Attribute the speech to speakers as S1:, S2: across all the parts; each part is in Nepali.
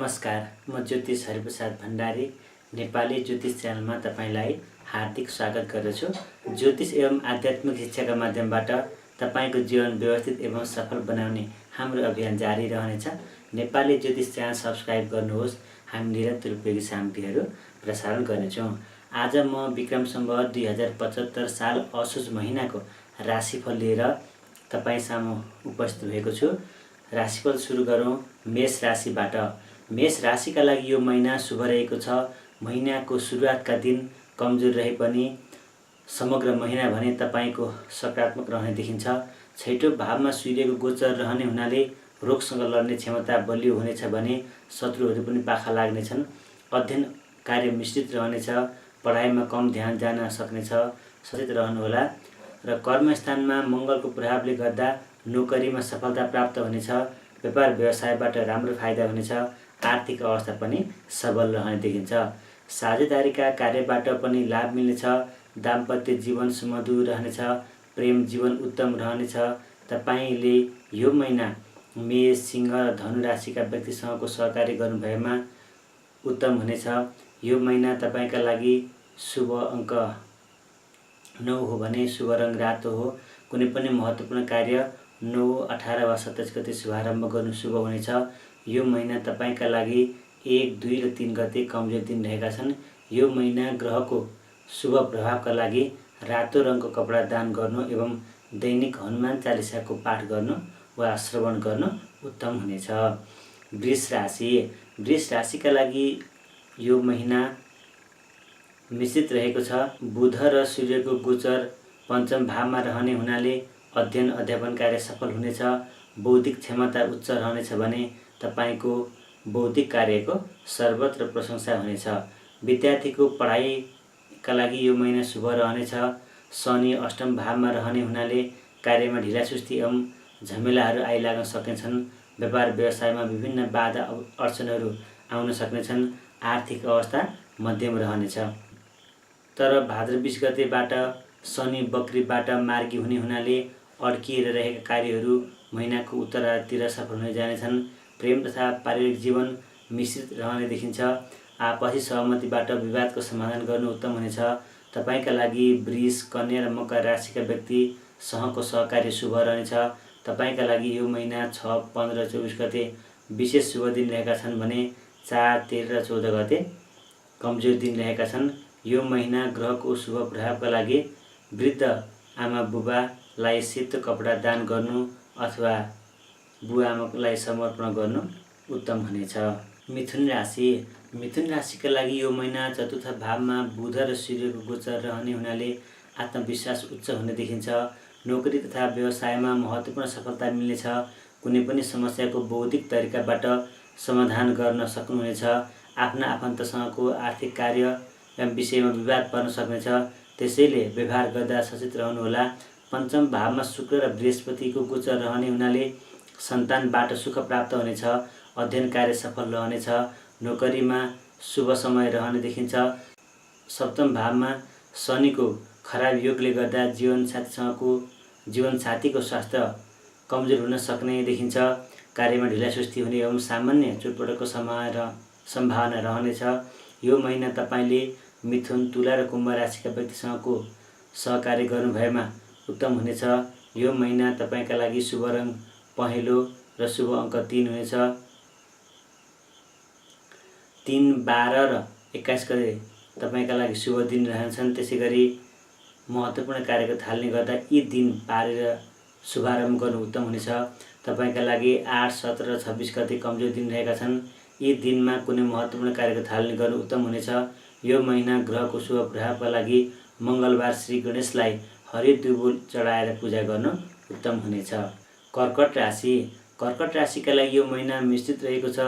S1: नमस्कार, म ज्योतिष प्रसाद भण्डारी नेपाली ज्योतिष च्यानलमा तपाईलाई हार्दिक स्वागत गर्दछु। ज्योतिष एवं आध्यात्मिक शिक्षाका माध्यमबाट तपाईको जीवन व्यवस्थित एवं सफल बनाउने हाम्रो अभियान जारी रहनेछ। नेपाली ज्योतिष च्यानल सब्स्क्राइब गर्नुहोस्। हामी निरन्तर उपयोगी सामग्रीहरू प्रसारण गर्नेछौँ। आज म विक्रम सम्वत 2075 साल असोज महिनाको राशिफल लिएर तपाई सामु उपस्थित भएको छु। राशिफल सुरु गरौँ मेष राशिबाट। मेष राशिका लागि यो महिना शुभ रहेको छ। महिनाको सुरुवातका दिन कमजोर रहे पनि समग्र महिना भने तपाईको सकारात्मक रहने देखिन्छ। छैटौं भावमा सूर्यको गोचर रहने हुनाले रोगसँग लड्ने क्षमता बलियो हुनेछ भने शत्रुहरू पनि पाखा लाग्नेछन्। अध्ययन कार्य मिश्रित रहनेछ। पढाइमा कम ध्यान जान सक्नेछ, सचेत रहनुहोला। र कर्मस्थानमा मङ्गलको प्रभावले गर्दा नोकरीमा सफलता प्राप्त हुनेछ। व्यापार व्यवसायबाट राम्रो फाइदा हुनेछ। आर्थिक अवस्था पनि सबल रहने देखिन्छ। साझेदारीका कार्यबाट पनि लाभ मिल्नेछ। दाम्पत्य जीवन सुमधुर रहनेछ। प्रेम जीवन उत्तम रहनेछ। तपाईले यो महिना मेष, सिंह र धनु राशिका व्यक्तिसँगको सहकार्य गर्नुभएमा उत्तम हुनेछ। यो महिना तपाईका लागि शुभ अङ्क 9 हो भने शुभ रङ रातो हो। कुनै पनि महत्त्वपूर्ण कार्य 9, 18 वा 27 गते शुभारम्भ गर्नु शुभ हुनेछ। यो महिना तपाईका लागि 1, 2 र 3 गते कमजोर दिन रहेका छन्। यो महिना ग्रहको शुभ प्रभावका लागि रातो रङको कपडा दान गर्नु एवं दैनिक हनुमान चालिसाको पाठ गर्नु वा श्रवण गर्नु उत्तम हुनेछ। वृष राशि। वृष राशिका लागि यो महिना मिश्रित रहेको छ। बुध र सूर्यको गोचर पञ्चम भावमा रहने हुनाले अध्ययन अध्यापन कार्य सफल हुनेछ। बौद्धिक क्षमता उच्च रहनेछ भने तपाईको बौद्धिक कार्यको सर्वत्र प्रशंसा हुनेछ। विद्यार्थीको पढाइका लागि यो महिना शुभ रहनेछ। शनि अष्टम भावमा रहने हुनाले कार्यमा ढिलासुस्ती एवं झमेलाहरू आइलाग्न सक्नेछन्। व्यापार व्यवसायमा विभिन्न बाधा अडचनहरू आउन सक्नेछन्। आर्थिक अवस्था मध्यम रहनेछ। तर भाद्र 20 गतेबाट शनि वक्रीबाट मार्गी हुने हुनाले अड्किएर रहेका कार्यहरू महिनाको उत्तरार्धतिर सफल हुन जानेछन्। प्रेम तथा पारिवारिक जीवन मिश्रित रहने देखिन्छ। आपसी सहमतिबाट विवादको समाधान गर्नु उत्तम हुनेछ। तपाईका लागि वृष, कन्या र मकर राशिका व्यक्तिसँगको सहकार्य शुभ रहनेछ। तपाईका लागि यो महिना 6, 15 र 24 गते विशेष शुभ दिन रहेका छन् भने 4, 13 र 14 गते कमजोर दिन रहेका छन्। यो महिना ग्रहको शुभ प्रभावका लागि वृद्ध आमा बुबालाई सेतो कपडा दान गर्नु अथवा बुवा आमालाई समर्पण गर्नु उत्तम हुनेछ। मिथुन राशि। मिथुन राशिका लागि यो महिना चतुर्थ भावमा बुध र सूर्यको गोचर रहने हुनाले आत्मविश्वास उच्च हुने देखिन्छ। नोकरी तथा व्यवसायमा महत्त्वपूर्ण सफलता मिल्नेछ। कुनै पनि समस्याको बौद्धिक तरिकाबाट समाधान गर्न सक्नुहुनेछ। आफ्ना आफन्तसँगको आर्थिक कार्य एवं विषयमा विवाद पर्न सक्नेछ। त्यसैले व्यवहार गर्दा सचेत रहनुहोला। पञ्चम भावमा शुक्र र बृहस्पतिको गोचर रहने हुनाले सन्तानबाट सुख प्राप्त हुनेछ। अध्ययन कार्य सफल रहनेछ। नोकरीमा शुभ समय रहने देखिन्छ। सप्तम भावमा शनिको खराब योगले गर्दा जीवनसाथीको स्वास्थ्य कमजोर हुन सक्ने देखिन्छ। कार्यमा ढिलासुस्ती हुने एवं सामान्य चोटपटकको सम्भावना रहनेछ। यो महिना तपाईले मिथुन, तुला र कुम्भ राशिका व्यक्तिसँगको सहकार्य गर्नुभएमा उत्तम हुनेछ। यो महिना तपाईका लागि शुभ रङ पहेँलो र शुभ अङ्क 3 हुनेछ। 3, 12 र 21 गते तपाईका लागि शुभ दिन रहन्छन्। त्यसैगरी महत्त्वपूर्ण कार्यको थाल्ने गर्दा यी दिन पारेर शुभारम्भ गर्नु उत्तम हुनेछ। तपाईका लागि 8, 17 र 26 गते कमजोर दिन रहेका छन्। यी दिनमा कुनै महत्त्वपूर्ण कार्यको थालनी गर्नु उत्तम हुनेछ। यो महिना ग्रहको शुभ प्रभावका लागि मङ्गलबार श्री गणेशलाई हरियो दुबो चढाएर पूजा गर्नु उत्तम हुनेछ। कर्कट राशि। कर्कट राशिका लागि यो महिना मिश्रित रहेको छ।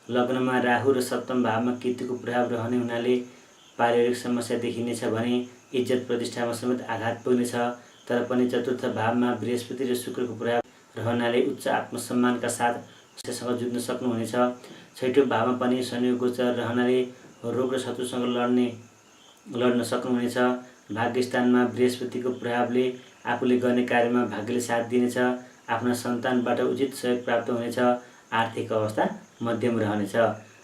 S1: लग्नमा राहु र सप्तम भावमा केतुको प्रभाव रहने हुनाले पारिवारिक समस्या देखिनेछ भने इज्जत प्रतिष्ठामा समेत आघात पुग्नेछ। तर पनि चतुर्थ भावमा बृहस्पति र शुक्रको प्रभाव रहनाले उच्च आत्मसम्मानका साथ समस्यासँग जुझ्न सक्नुहुनेछ। छैटौं भावमा पनि शनिको गोचर रहनाले रोग र शत्रुसँग लड्न सक्नुहुनेछ। भाग्यस्थानमा बृहस्पतिको प्रभावले आफूले गर्ने कार्यमा भाग्यले साथ दिनेछ। आफ्ना सन्तानबाट उचित सहयोग प्राप्त हुनेछ। आर्थिक अवस्था मध्यम रहनेछ।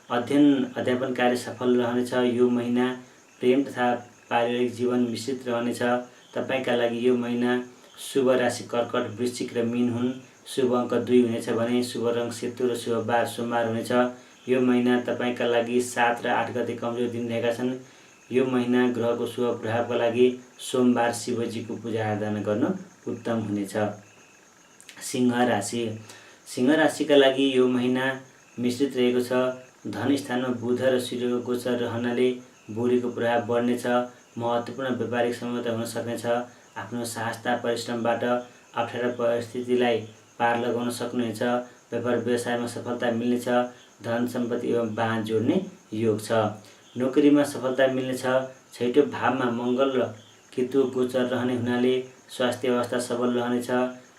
S1: अध्ययन कार्य सफल रहनेछ। यो महिना प्रेम तथा पारिवारिक जीवन मिश्रित रहनेछ। तपाईका लागि यो महिना शुभ राशि कर्कट, वृश्चिक र मीन हुन्। शुभ अङ्क 2 हुनेछ भने शुभ रङ सेतो र शुभ बार सोमबार हुनेछ। यो महिना तपाईका लागि 7 र 8 गते कमजोर दिन रहेका छन्। यो महिना ग्रहको शुभ प्रभावका लागि सोमबार शिवजीको पूजा आराधना गर्नु उत्तम हुनेछ। सिंह राशि। सिंह राशिका लागि यो महिना मिश्रित रहेको छ। धन स्थानमा बुध र सूर्यको गोचर रहनाले बुढीको प्रभाव बढ्नेछ। महत्त्वपूर्ण व्यापारिक सम्बन्ध हुन सक्नेछ। आफ्नो साहसता परिश्रमबाट अप्ठ्यारो परिस्थितिलाई पार लगाउन सक्नुहुनेछ। व्यापार व्यवसायमा सफलता मिल्नेछ। धन सम्पत्ति एवं वाहन जोड्ने योग छ। नोकरीमा सफलता मिल्नेछ। छैटौँ भावमा मङ्गल र केतु गोचर रहने हुनाले स्वास्थ्य अवस्था सबल रहनेछ।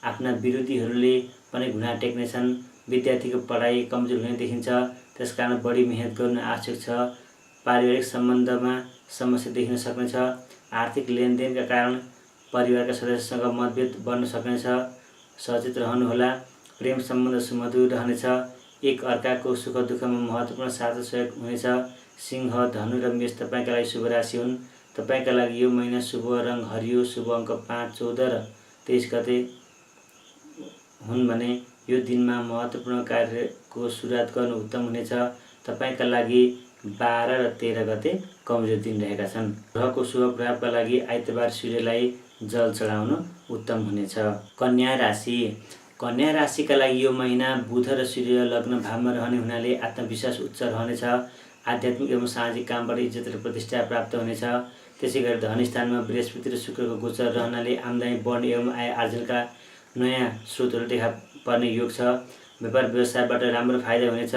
S1: आफ्ना विरोधीहरूले पनि घुँडा टेक्नेछन्। विद्यार्थीको पढाइ कमजोर हुने देखिन्छ, त्यसकारण बढी मेहनत गर्नु आवश्यक छ। पारिवारिक सम्बन्धमा समस्या देखिन सक्नेछ। आर्थिक लेनदेनका कारण परिवारका सदस्यसँग मतभेद बढ्न सक्नेछ, सचेत रहनुहोला। प्रेम सम्बन्ध सुमधुर रहनेछ। एक अर्काको सुख दुःखमा महत्त्वपूर्ण साथ सहयोग हुनेछ। सिंह, धनु र मेष तपाईँका लागि शुभ राशि हुन्। तपाईँका लागि यो महिना शुभ रङ हरियो, शुभ अङ्क 5, 14 र 23 गते हुन् भने यो दिनमा महत्त्वपूर्ण कार्यको सुरुवात गर्नु उत्तम हुनेछ। तपाईँका लागि 12 र 13 गते कमजोर दिन रहेका छन्। ग्रहको शुभ प्रभावका लागि आइतबार सूर्यलाई जल चढाउनु उत्तम हुनेछ। कन्या राशि। कन्या राशिका लागि यो महिना बुध र सूर्य लग्न भावमा रहने हुनाले आत्मविश्वास उच्च रहनेछ। आध्यात्मिक एवं सामाजिक कामबाट इज्जत र प्रतिष्ठा प्राप्त हुनेछ। त्यसै गरी धन स्थानमा बृहस्पति र शुक्रको गोचर रहनाले आम्दानी बढ्ने एवं आय आर्जनका नयाँ स्रोतहरू देखा पर्ने योग छ। व्यापार व्यवसायबाट राम्रो फाइदा हुनेछ।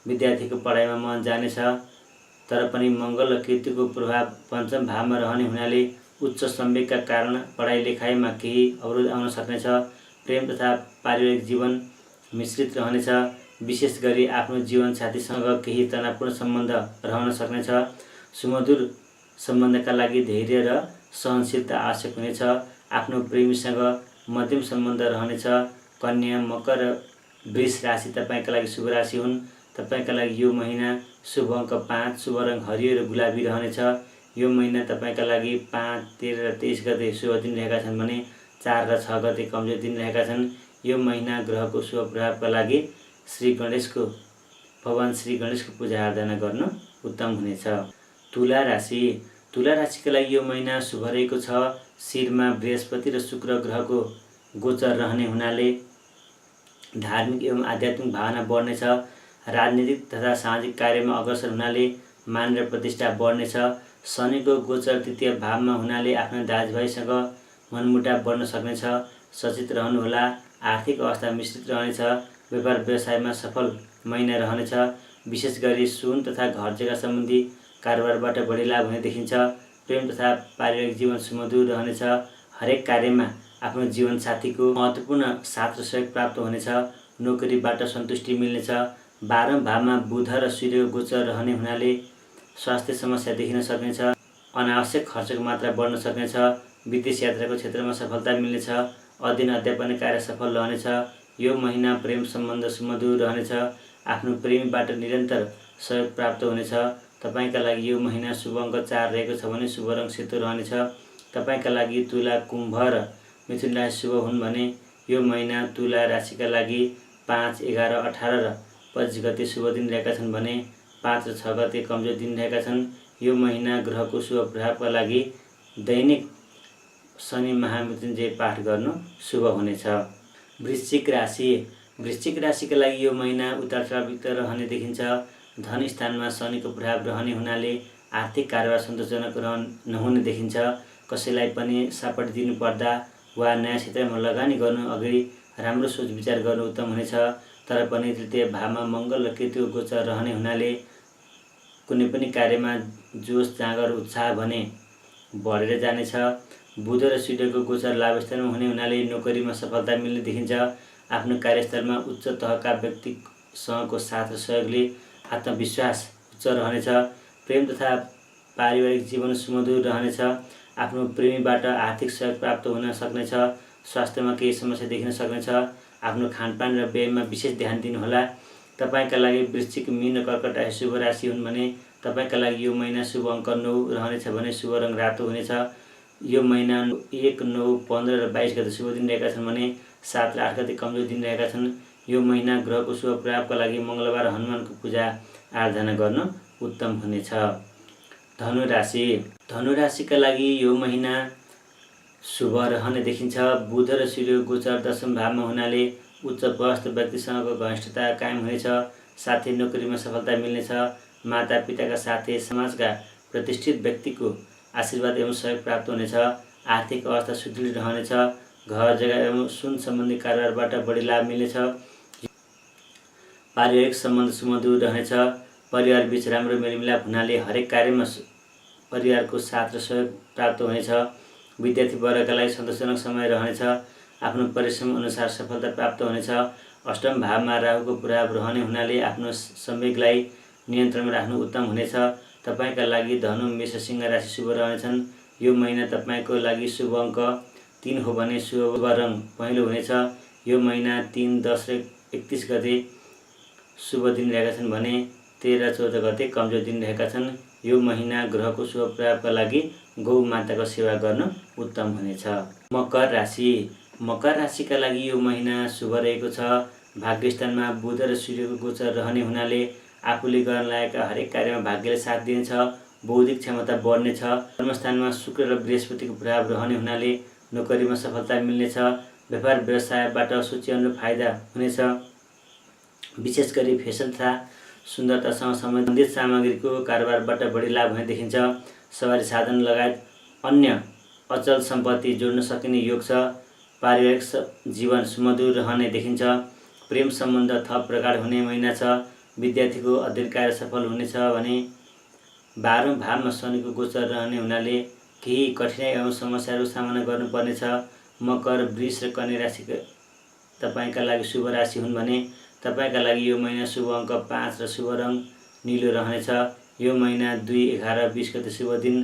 S1: विद्यार्थीको पढाइमा मन जानेछ, तर पनि मङ्गल र केतुको प्रभाव पञ्चम भावमा रहने हुनाले उच्च संवेगका कारण पढाइ लेखाइमा केही अवरोध आउन सक्नेछ। प्रेम तथा पारिवारिक जीवन मिश्रित रहनेछ। विशेष गरी आफ्नो जीवनसाथीसँग केही तनावपूर्ण सम्बन्ध रहन सक्नेछ। सुमधुर सम्बन्धका लागि धैर्य र सहनशीलता आवश्यक हुनेछ। आफ्नो प्रेमीसँग मध्यम सम्बन्ध रहनेछ। कन्या, मकर र वृष राशि तपाईँका लागि शुभ राशि हुन्। तपाईँका लागि यो महिना शुभ अङ्क 5, शुभ रङ हरियो र गुलाबी रहनेछ। यो महिना तपाईँका लागि 5, 13 र 23 गते शुभ दिन रहेका छन् भने 4 र 6 गते कमजोर दिन रहेका छन्। यो महिना ग्रहको शुभ प्रभावका लागि भगवान श्री गणेशको पूजा आराधना गर्नु उत्तम हुनेछ। तुला राशि। तुला राशिका लागि यो महिना शुभ रहेको छ। शिरमा बृहस्पति र शुक्र ग्रहको गोचर रहने हुनाले धार्मिक एवं आध्यात्मिक भावना बढ्नेछ। राजनीतिक तथा सामाजिक कार्यमा अग्रसर हुनाले मान र प्रतिष्ठा बढ्नेछ। शनिको गोचर तृतीय भावमा हुनाले आफ्ना दाजुभाइसँग मनमुटाव बढ्न सक्नेछ, सचेत रहनुहोला। आर्थिक अवस्था मिश्रित रहनेछ। व्यापार व्यवसायमा सफल महिना रहनेछ। विशेष गरी सुन तथा घर जग्गा सम्बन्धी कारोबारबाट बढी लाभ हुने देखिन्छ। प्रेम तथा पारिवारिक जीवन सुमधुर रहनेछ। हरेक कार्यमा आफ्नो जीवनसाथीको महत्त्वपूर्ण साथ र सहयोग प्राप्त हुनेछ। नोकरीबाट सन्तुष्टि मिल्नेछ। 12औं भावमा बुध र सूर्यको गोचर रहने हुनाले स्वास्थ्य समस्या देखिन सक्नेछ। अनावश्यक खर्चको मात्रा बढ्न सक्नेछ। विदेश यात्राको क्षेत्रमा सफलता मिल्नेछ। अध्ययन अध्यापन कार्य सफल रहनेछ। यो महिना प्रेम सम्बन्ध सुमधुर रहनेछ। आफ्नो प्रेमीबाट निरन्तर सहयोग प्राप्त हुनेछ। तपाईँका लागि यो महिना शुभ अङ्क 4 रहेको छ भने शुभ रङ सेतो रहनेछ। तपाईँका लागि तुला, कुम्भ र मिथुन राशि शुभ हुन् भने यो महिना तुला राशिका लागि 5, 11, 18 र 25 गते शुभ दिन रहेका छन् भने 5 र 6 गते कमजोर दिन रहेका छन्। यो महिना ग्रहको शुभ प्रभावका लागि दैनिक शनि महामृत्युञ्जय पाठ गर्नु शुभ हुनेछ। वृश्चिक राशि। वृश्चिक राशिका लागि यो महिना उतार चढावयुक्त रहने देखिन्छ। धन स्थानमा शनिको प्रभाव रहने हुनाले आर्थिक कारोबार सन्तोषजनक नहुने देखिन्छ। कसैलाई पनि सापट दिनु पर्दा वा नयाँ क्षेत्रमा लगानी गर्नु अघि राम्रो सोच विचार गर्नु उत्तम हुनेछ। तर पनि तृतीय भावमा मङ्गल र केतुको गोचर रहने हुनाले कुनै पनि कार्यमा जोस जाँगर उत्साह भने बढेर जानेछ। बुध र सूर्यको गोचर लाभस्थानमा हुने हुनाले नोकरीमा सफलता मिल्ने देखिन्छ। आफ्नो कार्यस्थलमा उच्च तहका व्यक्तिसँगको साथ र सहयोगले आत्मविश्वास उच्च रहनेछ। प्रेम तथा पारिवारिक जीवन सुमधुर रहनेछ। आफ्नो प्रेमीबाट आर्थिक सहयोग प्राप्त हुन सक्नेछ। स्वास्थ्यमा केही समस्या देखिन सक्नेछ। आफ्नो खानपान र व्यायाममा विशेष ध्यान दिनुहोला। तपाईका लागि वृश्चिक, मीन र कर्कट राशि शुभ राशि हुन् भने तपाईका लागि यो महिना शुभ अङ्क 9 रहनेछ भने शुभ रङ रातो हुनेछ। यो महिना 1, 9, 15 र 22 गते शुभ दिन रहेका छन् भने 7 र 8 गते कमजोर दिन रहेका छन्। यो महिना ग्रहको शुभ प्रभावका लागि मङ्गलबार हनुमानको पूजा आराधना गर्न उत्तम हुनेछ। धनु राशि। धनु राशिका लागि यो महिना शुभ रहने देखिन्छ। बुध र सूर्य गोचर दशम भावमा हुनाले उच्च पदस्थ व्यक्तिसँगको घनिष्ठता कायम हुनेछ। साथै नोकरीमा सफलता मिल्नेछ। माता पिताका साथै समाजका प्रतिष्ठित व्यक्तिको आशीर्वाद एवं सहयोग प्राप्त हुनेछ। आर्थिक अवस्था सुदृढ रहनेछ। घर जग्गा एवं सुन सम्बन्धी कारोबारबाट बढी लाभ मिल्नेछ। पारिवारिक सम्बन्ध सुमधुर रहनेछ। परिवार बीच राम्रो मेलमिलाप हुनाले हरेक कार्यमा परिवारको साथ र सहयोग प्राप्त हुनेछ। विद्यार्थी वर्गका लागि सन्तोषजनक समय रहनेछ। आफ्नो परिश्रम अनुसार सफलता प्राप्त हुनेछ। अष्टम भावमा राहुको प्रभाव रहने हुनाले आफ्नो संवेगलाई नियन्त्रणमा राख्नु उत्तम हुनेछ। तपाईका लागि धनु, मेष, सिंह राशि शुभ रहनेछन्। यो महिना तपाईको लागि शुभ अङ्क 3 हो भने शुभ रङ पहेँलो हुनेछ। यो महिना 3, 10 र 31 गते शुभ दिन रहेका छन् भने 13 र 14 गते कमजोर दिन रहेका छन्। यो महिना ग्रहको शुभ प्रभावका लागि गौ माताको सेवा गर्न उत्तम हुनेछ। मकर राशि। मकर राशिका लागि यो महिना शुभ रहेको छ। भाग्यस्थानमा बुध र सूर्यको गोचर रहने हुनाले आफूले गर्न लागेका हरेक कार्यमा भाग्यले साथ दिनेछ। बौद्धिक क्षमता बढ्नेछ। कर्मस्थानमा शुक्र र बृहस्पतिको प्रभाव रहने हुनाले नोकरीमा सफलता मिल्नेछ। व्यापार व्यवसायबाट सोचेअनुरूप फाइदा हुनेछ। विशेष गरी फेसन तथा सुन्दरतासँग सम्बन्धित सामग्रीको कारोबारबाट बढी लाभ हुने देखिन्छ। सवारी साधन लगायत अन्य अचल सम्पत्ति जोड्न सकिने योग छ। पारिवारिक जीवन सुमधुर रहने देखिन्छ। प्रेम सम्बन्ध थप प्रगाढ हुने महिना छ। विद्यार्थीको अध्ययन कार्य सफल हुनेछ भने 12औं भावमा शनिको गोचर रहने हुनाले केही कठिनाइ एवं समस्याहरू सामना गर्नुपर्नेछ। मकर, वृष र कन्या राशि तपाईका लागि शुभ राशि हुन् भने तपाईका लागि यो महिना शुभ अङ्क 5 र शुभ रङ नीलो रहनेछ। यो महिना 2, 11, 20 गते शुभ दिन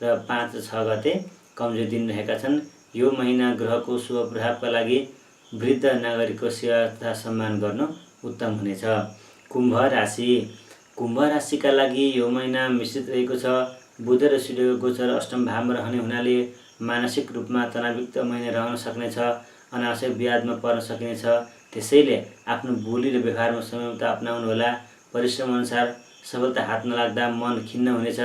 S1: र 5 र 6 गते कमजोर दिन रहेका छन्। यो महिना ग्रहको शुभ प्रभावका लागि वृद्ध नागरिकको सेवा तथा सम्मान गर्न उत्तम हुनेछ। कुम्भ राशि। कुम्भ राशिका लागि यो महिना मिश्रित रहेको छ। बुध र सूर्यको गोचर अष्टम भावमा रहने हुनाले मानसिक रूपमा तनावयुक्त महिना रहन सक्नेछ। अनावश्यक विवादमा पर्न सकिनेछ। त्यसैले आफ्नो बोली र व्यवहारमा संयमता अपनाउनु होला। परिश्रम अनुसार सफलता हात नलाग्दा मन खिन्न हुनेछ।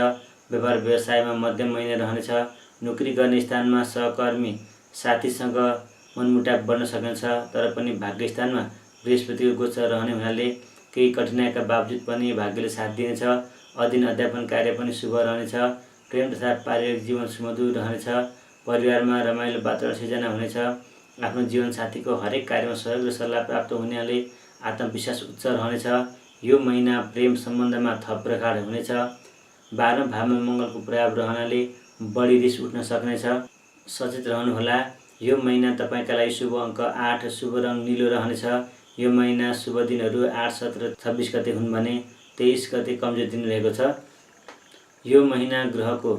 S1: व्यापार व्यवसायमा मध्यम महिना रहनेछ। नोकरी गर्ने स्थानमा सहकर्मी साथीसँग मनमुटाव बढ्न सकिन्छ। तर पनि भाग्यस्थानमा बृहस्पतिको गोचर रहने हुनाले केही कठिनाइका बावजुद पनि भाग्यले साथ दिनेछ। अध्ययन अध्यापन कार्य पनि शुभ रहनेछ। प्रेम तथा पारिवारिक जीवन सुमधुर रहनेछ। परिवारमा रमाइलो वातावरण सिर्जना हुनेछ। आफ्नो जीवनसाथीको हरेक कार्यमा सहयोग र सल्लाह प्राप्त हुनाले आत्मविश्वास उच्च रहनेछ। यो महिना प्रेम सम्बन्धमा थप प्रगाढ हुनेछ। 12औं भावमा मङ्गलको प्रभाव रहनाले बढी रिस उठ्न सक्नेछ। सचेत रहनुहोला। यो महिना तपाईका लागि शुभ अङ्क 8, शुभ रङ नीलो रहनेछ। यो महिना शुभ दिनहरू 8, 17 र 26 गते हुन् भने 23 गते कमजोर दिन रहेको छ। यो महिना ग्रहको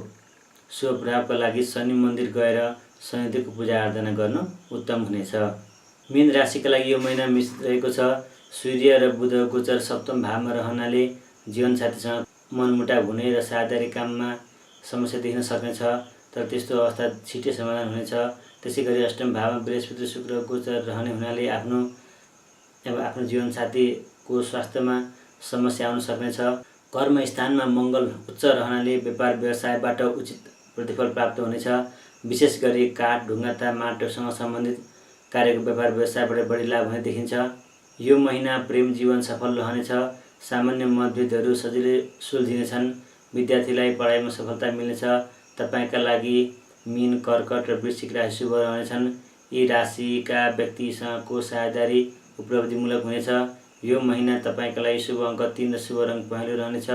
S1: शुभ प्रभावका लागि शनि मन्दिर गएर शनिदेवको पूजा आराधना गर्न उत्तम हुनेछ। मीन राशिका लागि यो महिना मिश्रित रहेको छ। सूर्य र बुध गोचर सप्तम भावमा रहनाले जीवनसाथीसँग मनमुटाव हुने र साझेदारी काममा समस्या देखिन सक्नेछ। तर त्यस्तो अवस्था छिटै समाधान हुनेछ। त्यसैगरी अष्टम भावमा बृहस्पति र शुक्र गोचर रहने हुनाले आफ्नो जीवनसाथीको स्वास्थ्यमा समस्या आउन सक्नेछ। कर्मस्थानमा मङ्गल उच्च रहनाले व्यापार व्यवसायबाट उचित प्रतिफल प्राप्त हुनेछ। विशेष गरी काठ, ढुङ्गा तथा माटोसँग सम्बन्धित कार्यको व्यापार व्यवसायबाट बढी लाभ हुने देखिन्छ। यो महिना प्रेम जीवन सफल रहनेछ। सामान्य मतभेदहरू सजिलै सुल्झिनेछन्। विद्यार्थीलाई पढाइमा सफलता मिल्नेछ। तपाईका लागि मीन, कर्कट र वृश्चिक राशि शुभ रहनेछन्। यी राशिका व्यक्तिसँगको साझेदारी उपलब्धिमूलक हुनेछ। यो महिना तपाईका लागि शुभ अङ्क 3 र शुभ रङ पहेँलो रहनेछ।